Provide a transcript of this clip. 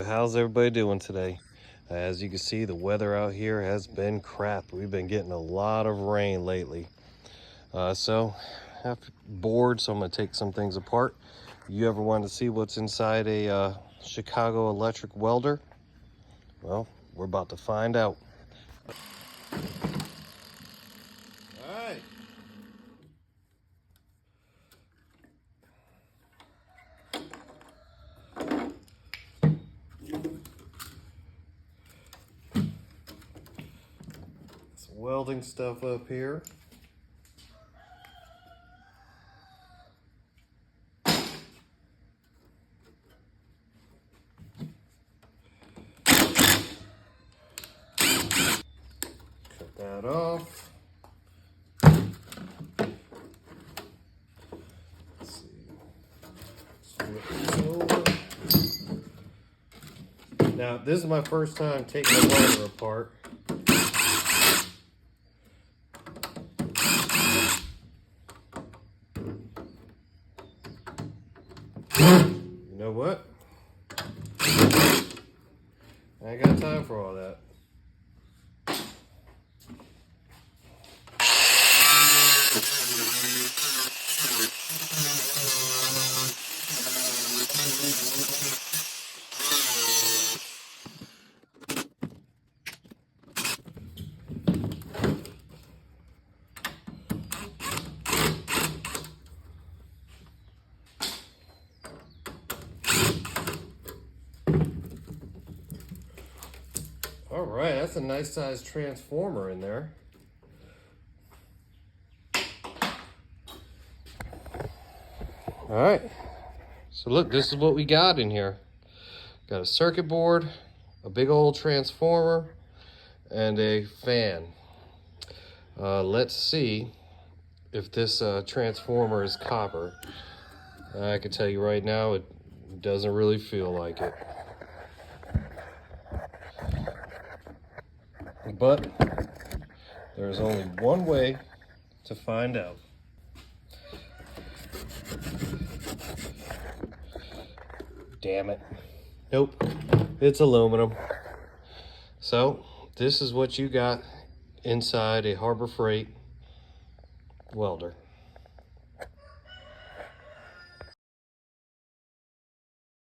How's everybody doing today? As you can see, the weather out here has been crap. We've been getting a lot of rain lately. So I'm bored, so I'm gonna take some things apart. You ever want to see what's inside a Chicago electric welder? Well, we're about to find out. All right. Some welding stuff up here. Cut that off. Let's see. Flip this over. Now, this is my first time taking a welder apart. You know what? I ain't got time for all that. All right, that's a nice sized transformer in there. All right, so look, this is what we got in here. Got a circuit board, a big old transformer, and a fan. Let's see if this transformer is copper. I can tell you right now, it doesn't really feel like it. But there's only one way to find out. Damn it. Nope, it's aluminum. So this is what you got inside a Harbor Freight welder.